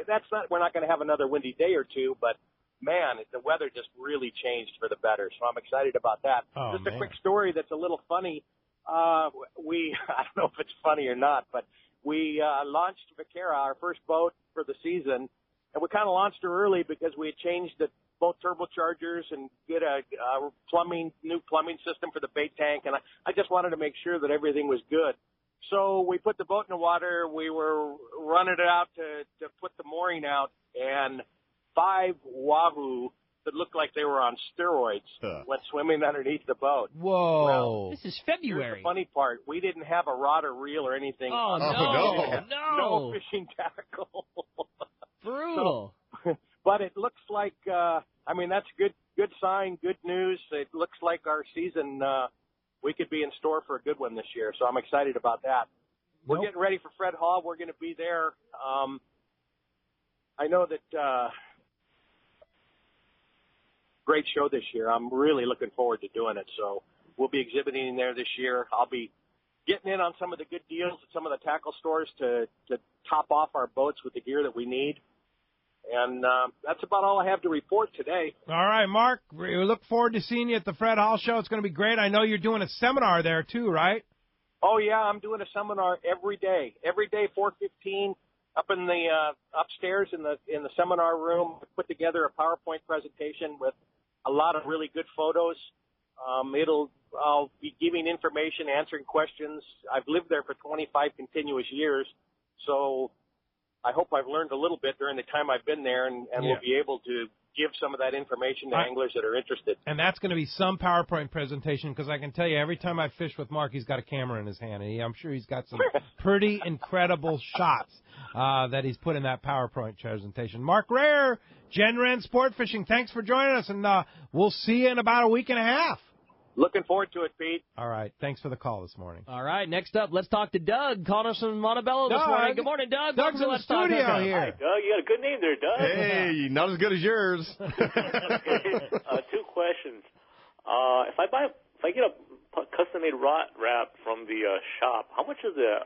M: that's not. We're not going to have another windy day or two, but man, the weather just really changed for the better. So I'm excited about that. A quick story that's a little funny. I don't know if it's funny or not, but we launched Vaquera, our first boat for the season, and we kind of launched her early because we had changed the boat turbochargers and get a new plumbing system for the bait tank, and I just wanted to make sure that everything was good. So we put the boat in the water. We were running it out to put the mooring out, and 5 wahoo that looked like they were on steroids went swimming underneath the boat.
B: Whoa.
M: Well,
C: this is February.
M: Here's the funny part. We didn't have a rod or reel or anything.
C: Oh,
M: no fishing tackle.
C: Brutal.
M: But it looks like, that's good sign, good news. It looks like our season, we could be in store for a good one this year. So I'm excited about that. We're getting ready for Fred Hall. We're going to be there. I know that great show this year. I'm really looking forward to doing it. So we'll be exhibiting there this year. I'll be getting in on some of the good deals at some of the tackle stores to top off our boats with the gear that we need. And that's about all I have to report today.
B: All right, Mark. We look forward to seeing you at the Fred Hall show. It's going to be great. I know you're doing a seminar there, too, right?
M: Oh, yeah. I'm doing a seminar every day. Every day, 4:15, up in the upstairs in the seminar room. I put together a PowerPoint presentation with a lot of really good photos. I'll be giving information, answering questions. I've lived there for 25 continuous years, so I hope I've learned a little bit during the time I've been there, and we'll be able to give some of that information to anglers that are interested.
B: And that's going to be some PowerPoint presentation, because I can tell you, every time I fish with Mark, he's got a camera in his hand, and I'm sure he's got some pretty incredible shots. that he's put in that PowerPoint presentation. Mark Rare, Gen Ren Sport Fishing, thanks for joining us, and we'll see you in about a week and a half.
M: Looking forward to it, Pete.
B: All right. Thanks for the call this morning.
C: All right. Next up, let's talk to Doug, calling us from Montebello this morning. Good morning, Doug.
B: Doug's in the studio here.
N: Hi, Doug. You got a good name there, Doug.
E: Hey, not as good as yours.
N: 2 questions. If I get a custom-made rod wrap from the shop, how much is the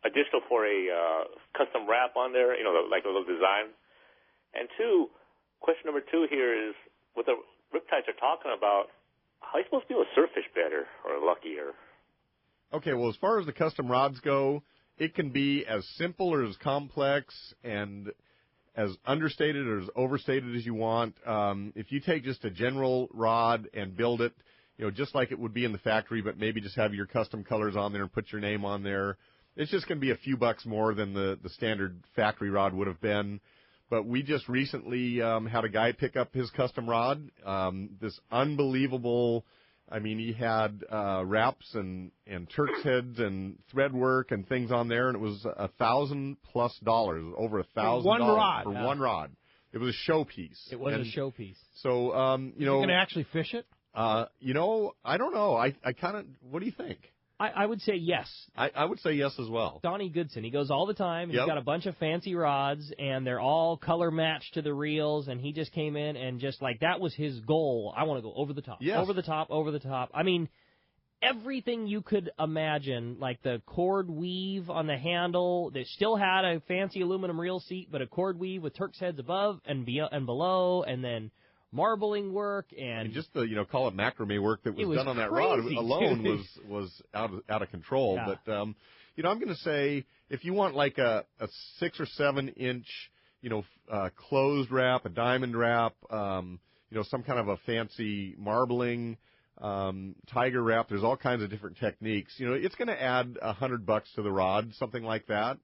N: additional for a custom wrap on there? You know, like a little design. And question number 2 here is with the riptides are talking about, how are you supposed to be able to surf fish better or luckier?
E: Okay, well, as far as the custom rods go, it can be as simple or as complex and as understated or as overstated as you want. If you take just a general rod and build it, you know, just like it would be in the factory, but maybe just have your custom colors on there and put your name on there, it's just going to be a few bucks more than the standard factory rod would have been. But we just recently had a guy pick up his custom rod. This unbelievable, I mean, he had wraps and Turk's heads and thread work and things on there, and it was $1,000+, over $1,000
B: one rod.
E: For one rod. It was a showpiece.
C: It was a showpiece.
E: So, you know.
B: Are you going to actually fish it?
E: You know, I don't know. I kind of, what do you think?
C: I would say yes.
E: I would say yes as well.
C: Donnie Goodson, he goes all the time.
E: Yep.
C: He's got a bunch of fancy rods, and they're all color matched to the reels, and he just came in and just like that was his goal. I want to go over the top,
E: yes.
C: over the top, over the top. I mean, everything you could imagine, like the cord weave on the handle that still had a fancy aluminum reel seat, but a cord weave with Turk's heads above and below, and then marbling work and
E: just the call it macrame work that was done on that rod alone was out of control.
C: Yeah.
E: But I'm going to say if you want like a 6 or 7 inch closed wrap, a diamond wrap, some kind of a fancy marbling tiger wrap. There's all kinds of different techniques. It's going to add $100 to the rod, something like that.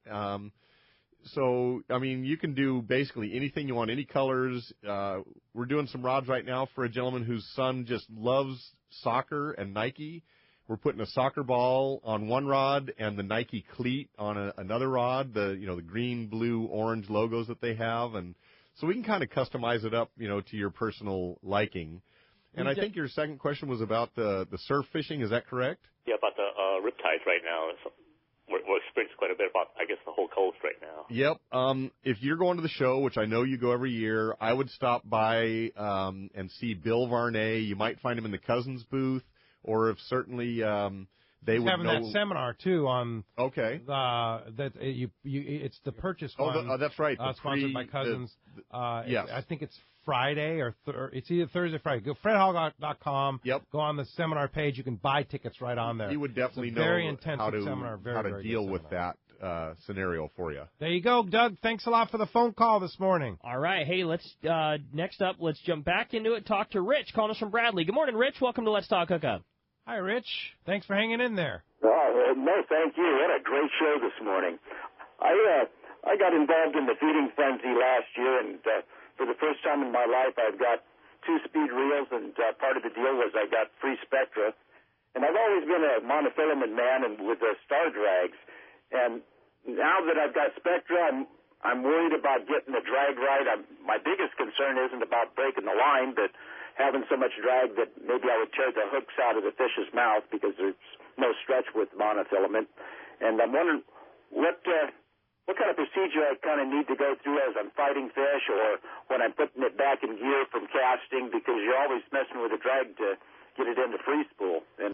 E: So, I mean, you can do basically anything you want, any colors. We're doing some rods right now for a gentleman whose son just loves soccer and Nike. We're putting a soccer ball on one rod and the Nike cleat on another rod, the green, blue, orange logos that they have. And so we can kind of customize it up, to your personal liking. And I think your second question was about the surf fishing. Is that correct?
N: Yeah, about the riptides right now. We're experiencing quite a bit about, I guess, the whole coast right now.
E: Yep. If you're going to the show, which I know you go every year, I would stop by and see Bill Varney. You might find him in the Cousins booth, or if certainly they would
B: having
E: know.
B: That seminar too on.
E: Okay.
B: It's the purchase one.
E: That's right.
B: Sponsored by Cousins.
E: Yes.
B: I think it's Friday or it's either Thursday or Friday. Go fredhall.com.
E: Yep.
B: Go on the seminar page. You can buy tickets right on there.
E: He would definitely know
B: very intensive
E: how to
B: seminar. Very,
E: how to
B: very
E: deal with that scenario for you.
B: There you go, Doug. Thanks a lot for the phone call this morning.
C: All right. Hey, let's next up, let's jump back into it. Talk to Rich, calling us from Bradley. Good morning, Rich. Welcome to Let's Talk Hookup.
B: Hi, Rich. Thanks for hanging in there.
O: No, thank you. What a great show this morning. I got involved in the feeding frenzy last year, and for the first time in my life, I've got 2 speed reels, and part of the deal was I got free Spectra. And I've always been a monofilament man and with the star drags. And now that I've got Spectra, I'm worried about getting the drag right. My biggest concern isn't about breaking the line, but having so much drag that maybe I would tear the hooks out of the fish's mouth because there's no stretch with monofilament. And I'm wondering what kind of procedure I kind of need to go through as I'm fighting fish or when I'm putting it back in gear from casting, because you're always messing with the drag to get it into free spool. And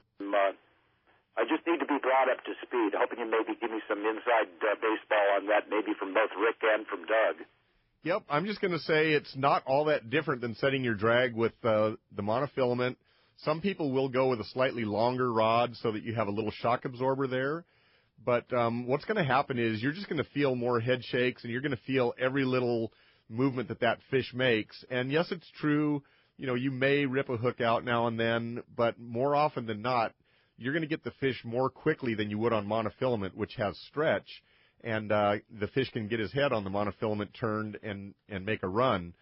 O: I just need to be brought up to speed. Hoping you maybe give me some inside baseball on that, maybe from both Rick and from Doug.
E: Yep, I'm just going to say it's not all that different than setting your drag with the monofilament. Some people will go with a slightly longer rod so that you have a little shock absorber there. But what's going to happen is you're just going to feel more head shakes, and you're going to feel every little movement that fish makes. And yes, it's true, you may rip a hook out now and then, but more often than not, you're going to get the fish more quickly than you would on monofilament, which has stretch. And the fish can get his head on the monofilament turned and make a run.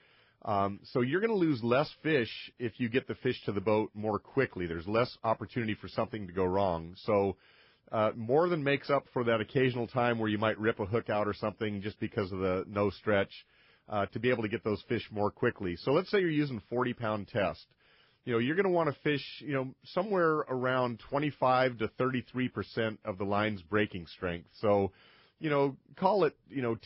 E: So you're going to lose less fish if you get the fish to the boat more quickly. There's less opportunity for something to go wrong. So more than makes up for that occasional time where you might rip a hook out or something just because of the no stretch, to be able to get those fish more quickly. So let's say you're using 40-pound test. You're going to want to fish, somewhere around 25 to 33% of the line's breaking strength. So, call it,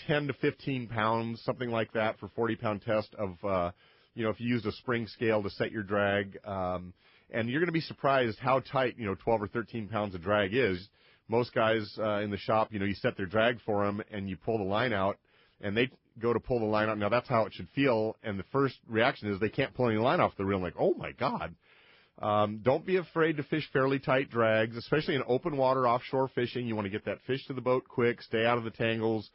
E: 10 to 15 pounds, something like that for 40-pound test of, if you used a spring scale to set your drag. And you're going to be surprised how tight, 12 or 13 pounds of drag is. Most guys in the shop, you set their drag for them and you pull the line out, and they go to pull the line out. Now, that's how it should feel, and the first reaction is they can't pull any line off the reel. I'm like, oh, my God. Don't be afraid to fish fairly tight drags, especially in open water offshore fishing. You want to get that fish to the boat quick, stay out of the tangles,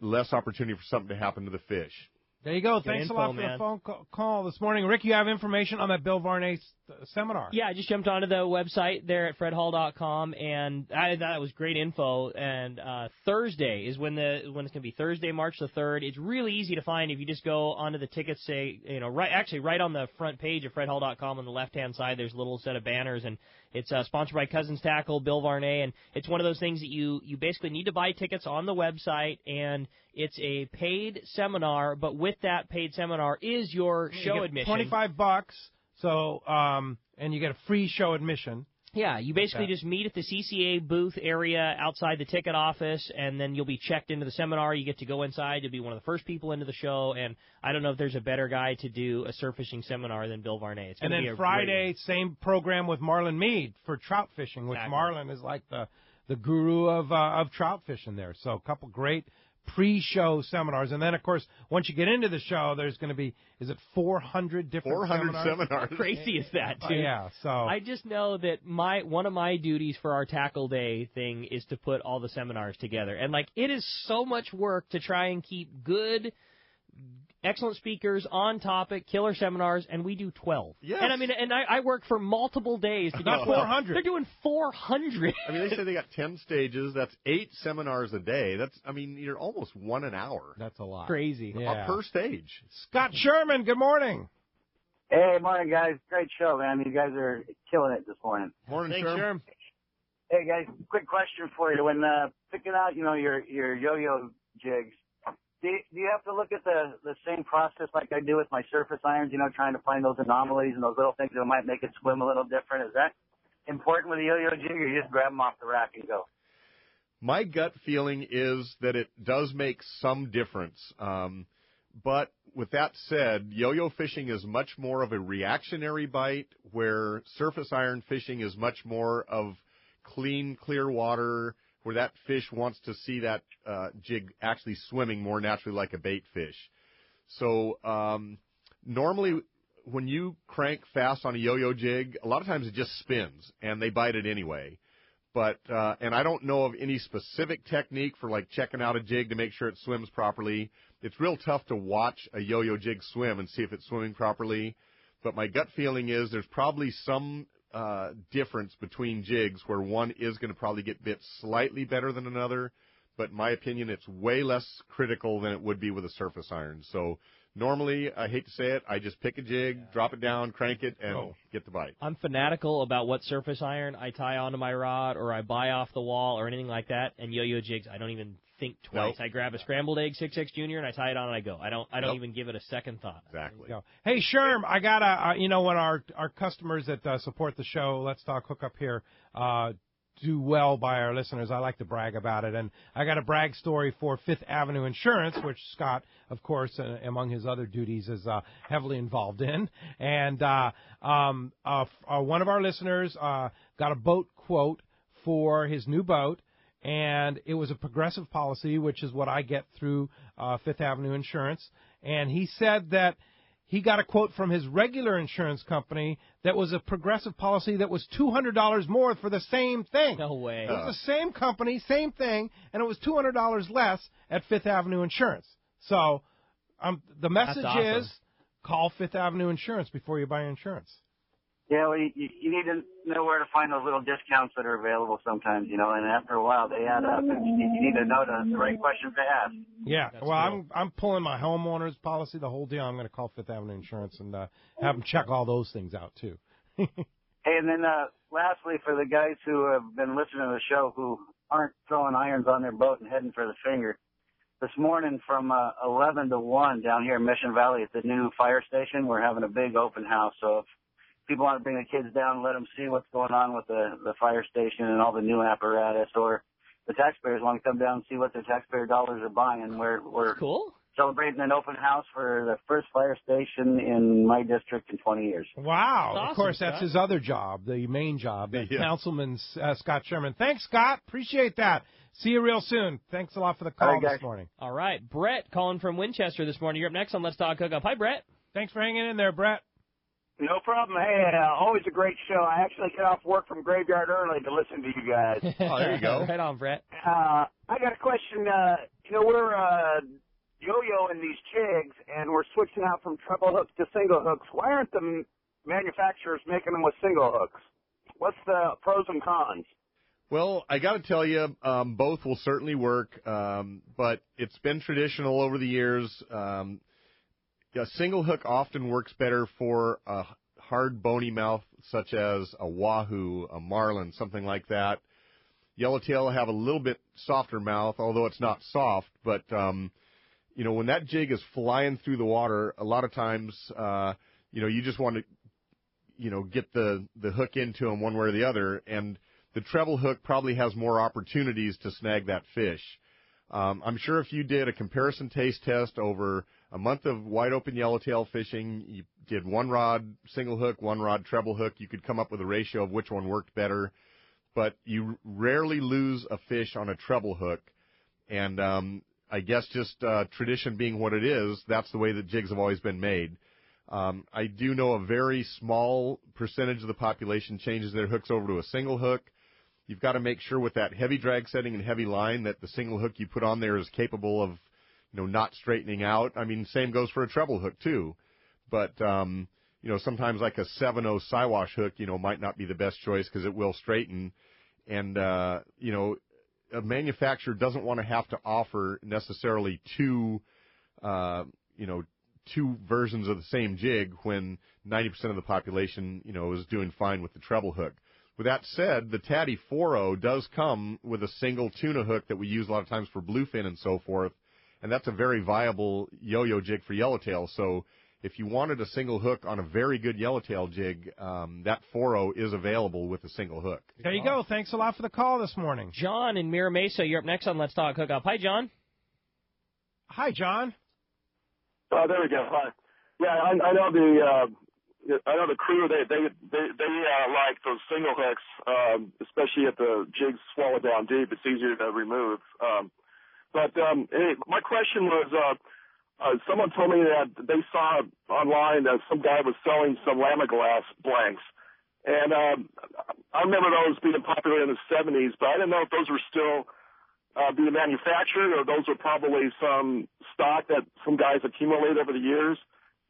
E: less opportunity for something to happen to the fish.
B: There you go.
C: Good
B: Thanks
C: info,
B: a lot for
C: man.
B: the phone call this morning. Rick, you have information on that Bill Varney seminar.
C: Yeah, I just jumped onto the website there at fredhall.com, and I thought it was great info. And Thursday is when it's going to be, Thursday, March the 3rd. It's really easy to find if you just go onto the tickets, say, right on the front page of fredhall.com on the left-hand side, there's a little set of banners, and it's sponsored by Cousins Tackle, Bill Varney, and it's one of those things that you basically need to buy tickets on the website, and it's a paid seminar, but with that paid seminar is your show admission.
B: $25, so and you get a free show admission.
C: Yeah, you basically just meet at the CCA booth area outside the ticket office, and then you'll be checked into the seminar. You get to go inside. You'll be one of the first people into the show, and I don't know if there's a better guy to do a surf fishing seminar than Bill Varney. It's
B: and then Friday, same program with Marlon Mead for trout fishing, which Marlon is like the guru of trout fishing there. So a couple great pre-show seminars. And then, of course, once you get into the show, there's going to be, is it 400 different 400
E: seminars?
C: How crazy is that, dude?
B: Yeah, so.
C: I just know that one of my duties for our Tackle Day thing is to put all the seminars together. And, it is so much work to try and keep good, excellent speakers on topic, killer seminars, and we do 12.
E: Yes.
C: And I work for multiple days to do 400. They're doing 400.
E: They say they got 10 stages. That's 8 seminars a day. You're almost 1 an hour.
B: That's a lot.
C: Crazy.
B: Yeah.
E: Per stage.
B: Scott Sherman, good morning.
P: Hey, morning, guys. Great show, man. You guys are killing it this morning.
E: Morning,
C: Sherman.
P: Hey, guys, quick question for you. When picking out, your yo-yo jigs, do you have to look at the same process like I do with my surface irons, trying to find those anomalies and those little things that might make it swim a little different? Is that important with a yo-yo jig, or you just grab them off the rack and go?
E: My gut feeling is that it does make some difference. But with that said, yo-yo fishing is much more of a reactionary bite, where surface iron fishing is much more of clean, clear water, where that fish wants to see that jig actually swimming more naturally like a bait fish. So normally when you crank fast on a yo-yo jig, a lot of times it just spins, and they bite it anyway. But and I don't know of any specific technique for checking out a jig to make sure it swims properly. It's real tough to watch a yo-yo jig swim and see if it's swimming properly. But my gut feeling is there's probably some difference between jigs where one is going to probably get bit slightly better than another. But in my opinion, it's way less critical than it would be with a surface iron. So normally, I hate to say it, I just pick a jig, drop it down, crank it, and get the bite.
C: I'm fanatical about what surface iron I tie onto my rod or I buy off the wall or anything like that. And yo-yo jigs, I don't even think twice.
E: Nope.
C: I grab a scrambled egg 6X Junior and I tie it on and I go. I don't even give it a second thought.
E: Exactly.
B: Hey, Sherm, I got when our customers that support the show, Let's Talk Hookup here, do well by our listeners, I like to brag about it. And I got a brag story for Fifth Avenue Insurance, which Scott, of course, among his other duties, is heavily involved in. And one of our listeners got a boat quote for his new boat, and it was a progressive policy, which is what I get through Fifth Avenue Insurance. And he said that he got a quote from his regular insurance company that was a progressive policy that was $200 more for the same thing.
C: No way.
B: It was the same company, same thing, and it was $200 less at Fifth Avenue Insurance. So the message is call Fifth Avenue Insurance before you buy insurance.
P: Yeah, well, you need to know where to find those little discounts that are available sometimes, and after a while they add up. And you need to know the right questions to ask.
B: Yeah, well, I'm pulling my homeowner's policy, the whole deal. I'm going to call Fifth Avenue Insurance and have them check all those things out, too.
P: Hey, and then lastly, for the guys who have been listening to the show who aren't throwing irons on their boat and heading for the finger, this morning from 11 to 1 down here in Mission Valley at the new fire station, we're having a big open house. So if people want to bring the kids down and let them see what's going on with the fire station and all the new apparatus, or the taxpayers want to come down and see what their taxpayer dollars are buying, we're
C: cool.
P: Celebrating an open house for the first fire station in my district in 20 years.
B: Wow.
C: That's
B: of course,
C: awesome,
B: that's
C: Scott.
B: his other job, the main job, Councilman Scott Sherman. Thanks, Scott. Appreciate that. See you real soon. Thanks a lot for the call this morning.
C: All right. Brett calling from Winchester this morning. You're up next on Let's Talk Hookup. Hi, Brett.
B: Thanks for hanging in there, Brett.
Q: No problem. Hey, always a great show. I actually get off work from graveyard early to listen to you guys.
E: Oh, there you go.
C: Right on, Brett.
Q: I got a question. We're yo-yoing these jigs, and we're switching out from treble hooks to single hooks. Why aren't the manufacturers making them with single hooks? What's the pros and cons?
E: Well, I got to tell you, both will certainly work, but it's been traditional over the years. A single hook often works better for a hard, bony mouth, such as a wahoo, a marlin, something like that. Yellowtail will have a little bit softer mouth, although it's not soft. But, when that jig is flying through the water, a lot of times, you just want to, get the hook into them one way or the other. And the treble hook probably has more opportunities to snag that fish. I'm sure if you did a comparison taste test over a month of wide open yellowtail fishing, you did one rod single hook, one rod treble hook, you could come up with a ratio of which one worked better. But you rarely lose a fish on a treble hook. And I guess just tradition being what it is, that's the way that jigs have always been made. I do know a very small percentage of the population changes their hooks over to a single hook. You've got to make sure with that heavy drag setting and heavy line that the single hook you put on there is capable of, not straightening out. I mean, same goes for a treble hook too. But, sometimes like a 7/0 Siwash hook, might not be the best choice because it will straighten. And, a manufacturer doesn't want to have to offer necessarily two versions of the same jig when 90% of the population, is doing fine with the treble hook. With that said, the Tatty 4.0 does come with a single tuna hook that we use a lot of times for bluefin and so forth, and that's a very viable yo-yo jig for yellowtail. So if you wanted a single hook on a very good yellowtail jig, that 4.0 is available with a single hook.
B: There you go. Thanks a lot for the call this morning.
C: John in Mira Mesa, you're up next on Let's Talk Hookup. Hi, John.
B: Hi, John.
R: Oh, there we go. Hi. Yeah, I know the crew. They like those single hooks, especially if the jigs swallow down deep. It's easier to remove. But hey, my question was, someone told me that they saw online that some guy was selling some Lamaglass blanks, and I remember those being popular in the 70s. But I didn't know if those were still being manufactured, or those were probably some stock that some guys accumulated over the years.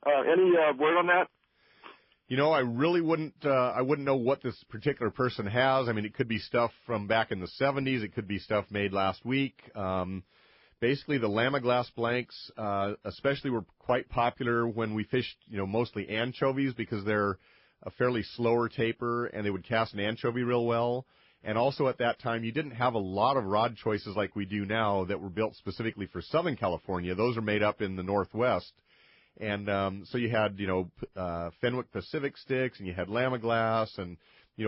R: Any word on that?
E: I really wouldn't know what this particular person has. I mean, it could be stuff from back in the 70s. It could be stuff made last week. Basically, the Lamaglass blanks, especially, were quite popular when we fished, mostly anchovies because they're a fairly slower taper and they would cast an anchovy real well. And also at that time, you didn't have a lot of rod choices like we do now that were built specifically for Southern California. Those are made up in the Northwest. And so you had, Fenwick Pacific sticks, and you had Lamaglass, and,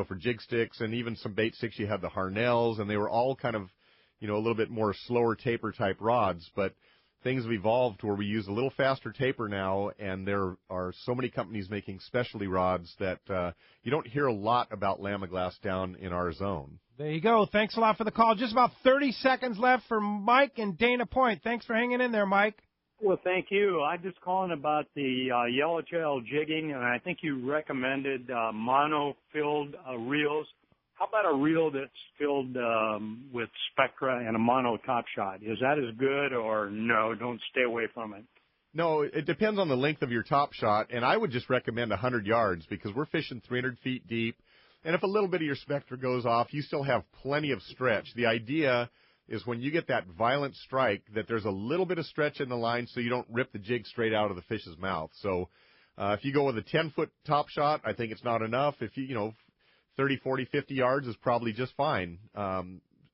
E: for jig sticks, and even some bait sticks, you had the Harnells, and they were all kind of, a little bit more slower taper type rods. But things have evolved where we use a little faster taper now, and there are so many companies making specialty rods that you don't hear a lot about Lamaglass down in our zone.
B: There you go. Thanks a lot for the call. Just about 30 seconds left for Mike and Dana Point. Thanks for hanging in there, Mike.
S: Well, thank you. I'm just calling about the yellowtail jigging, and I think you recommended mono-filled reels. How about a reel that's filled with Spectra and a mono top shot? Is that as good, or no, don't stay away from it?
E: No, it depends on the length of your top shot, and I would just recommend 100 yards because we're fishing 300 feet deep, and if a little bit of your Spectra goes off, you still have plenty of stretch. The idea is when you get that violent strike that there's a little bit of stretch in the line so you don't rip the jig straight out of the fish's mouth. So if you go with a 10-foot top shot, I think it's not enough. If you, 30, 40, 50 yards is probably just fine.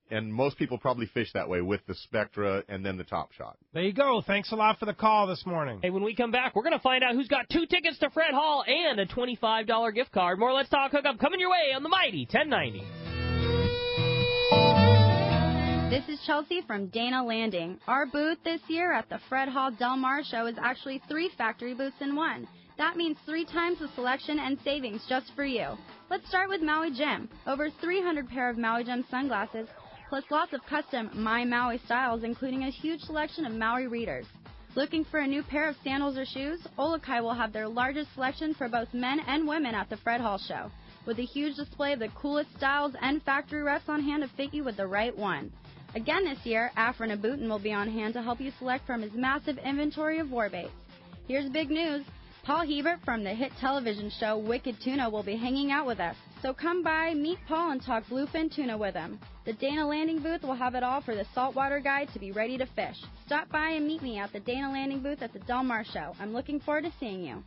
E: And most people probably fish that way with the Spectra and then the Top Shot.
B: There you go. Thanks a lot for the call this morning.
C: Hey, when we come back, we're going to find out who's got 2 tickets to Fred Hall and a $25 gift card. More Let's Talk Hookup coming your way on the Mighty 1090.
T: This is Chelsea from Dana Landing. Our booth this year at the Fred Hall Del Mar show is actually 3 factory booths in one. That means 3 times the selection and savings just for you. Let's start with Maui Jim. Over 300 pair of Maui Jim sunglasses, plus lots of custom My Maui styles, including a huge selection of Maui readers. Looking for a new pair of sandals or shoes? Olukai will have their largest selection for both men and women at the Fred Hall show, with a huge display of the coolest styles and factory reps on hand to fit you with the right one. Again this year, Afrin Abutin will be on hand to help you select from his massive inventory of warbaits. Here's big news. Paul Hebert from the hit television show Wicked Tuna will be hanging out with us. So come by, meet Paul, and talk bluefin tuna with him. The Dana Landing booth will have it all for the saltwater guy to be ready to fish. Stop by and meet me at the Dana Landing booth at the Del Mar show. I'm looking forward to seeing you.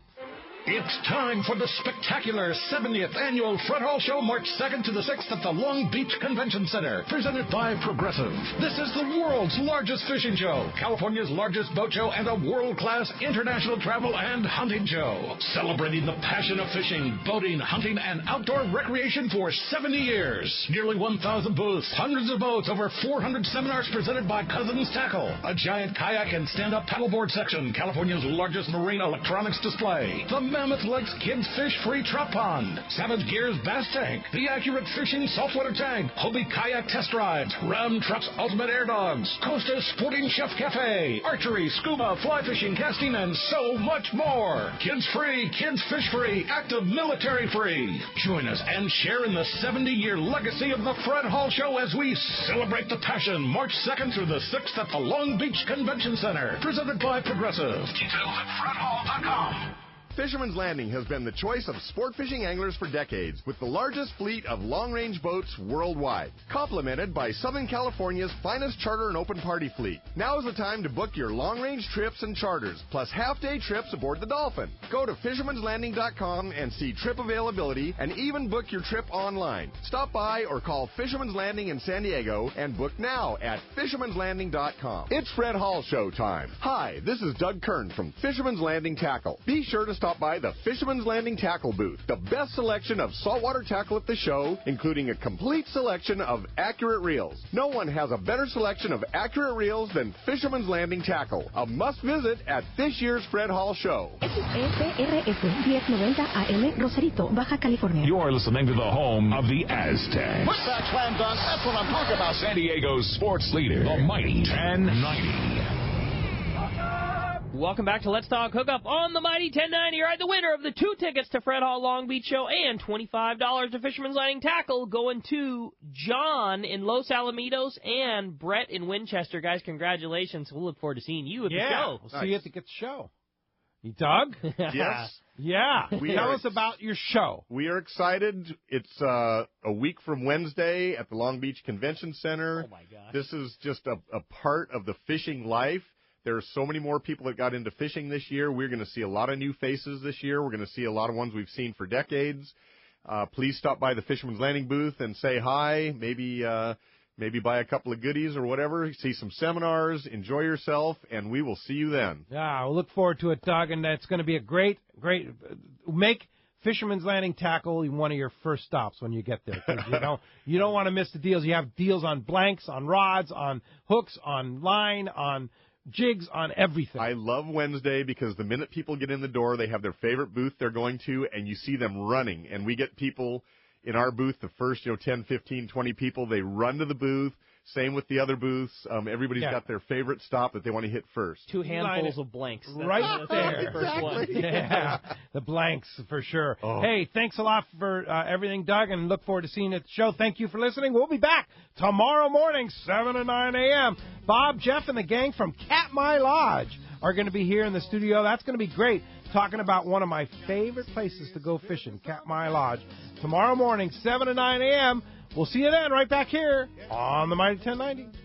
U: It's time for the spectacular 70th Annual Fred Hall Show, March 2nd to the 6th at the Long Beach Convention Center, presented by Progressive. This is the world's largest fishing show, California's largest boat show, and a world-class international travel and hunting show. Celebrating the passion of fishing, boating, hunting, and outdoor recreation for 70 years. Nearly 1,000 booths, hundreds of boats, over 400 seminars presented by Cousins Tackle, a giant kayak and stand-up paddleboard section, California's largest marine electronics display, the Mammoth Lakes Kids Fish Free Trout Pond, Savage Gear's Bass Tank, the Accurate Fishing Saltwater Tank, Hobie Kayak Test Rides, Ram Trucks Ultimate Air Dogs, Costa Sporting Chef Cafe, Archery, Scuba, Fly Fishing, Casting, and so much more. Kids Free, Kids Fish Free, Active Military Free. Join us and share in the 70-year legacy of the Fred Hall Show as we celebrate the passion, March 2nd through the 6th at the Long Beach Convention Center. Presented by Progressive. Details at fredhall.com.
E: Fisherman's Landing has been the choice of sport fishing anglers for decades, with the largest fleet of long-range boats worldwide, complemented by Southern California's finest charter and open party fleet. Now is the time to book your long-range trips and charters, plus half-day trips aboard the Dolphin. Go to fishermanslanding.com and see trip availability, and even book your trip online. Stop by or call Fisherman's Landing in San Diego and book now at fishermanslanding.com. It's Fred Hall Show time. Hi, this is Doug Kern from Fisherman's Landing Tackle. Be sure to stop by the Fisherman's Landing Tackle booth. The best selection of saltwater tackle at the show, including a complete selection of Accurate reels. No one has a better selection of Accurate reels than Fisherman's Landing Tackle. A must visit at this year's Fred Hall Show.
V: XRF 1090 AM, Rosarito, Baja California.
U: You're listening to the home of the Aztecs.
V: Put that slam dunk. That's what I'm talking about.
U: San Diego's sports leader, the Mighty 1090.
C: Welcome back to Let's Talk Hookup on the Mighty 1090. All right, the winner of the 2 tickets to Fred Hall Long Beach Show and $25 to Fisherman's Landing Tackle going to John in Los Alamitos and Brett in Winchester. Guys, congratulations. We'll look forward to seeing you at the show.
B: We'll see you at the show. You Doug?
E: Yes.
B: Yeah. Tell us about your show.
E: We are excited. It's a week from Wednesday at the Long Beach Convention Center.
C: Oh, my gosh.
E: This is just a part of the fishing life. There are so many more people that got into fishing this year. We're going to see a lot of new faces this year. We're going to see a lot of ones we've seen for decades. Please stop by the Fisherman's Landing booth and say hi. Maybe buy a couple of goodies or whatever. See some seminars. Enjoy yourself, and we will see you then.
B: Yeah, we'll look forward to it, Doug, and it's going to be a great. Make Fisherman's Landing Tackle one of your first stops when you get there. 'Cause you don't want to miss the deals. You have deals on blanks, on rods, on hooks, on line, on jigs, on everything.
E: I love Wednesday because the minute people get in the door, they have their favorite booth they're going to, and you see them running. And we get people in our booth, the first 10, 15, 20 people, they run to the booth. Same with the other booths. Everybody's got their favorite stop that they want to hit first.
C: 2 handfuls of blanks.
B: Right there.
C: First one.
B: Yeah, the blanks for sure.
E: Oh.
B: Hey, thanks a lot for everything, Doug, and look forward to seeing you at the show. Thank you for listening. We'll be back tomorrow morning, 7 to 9 a.m. Bob, Jeff, and the gang from Katmai Lodge are going to be here in the studio. That's going to be great, talking about one of my favorite places to go fishing, Katmai Lodge. Tomorrow morning, 7 to 9 a.m. We'll see you then right back here on the Mighty 1090.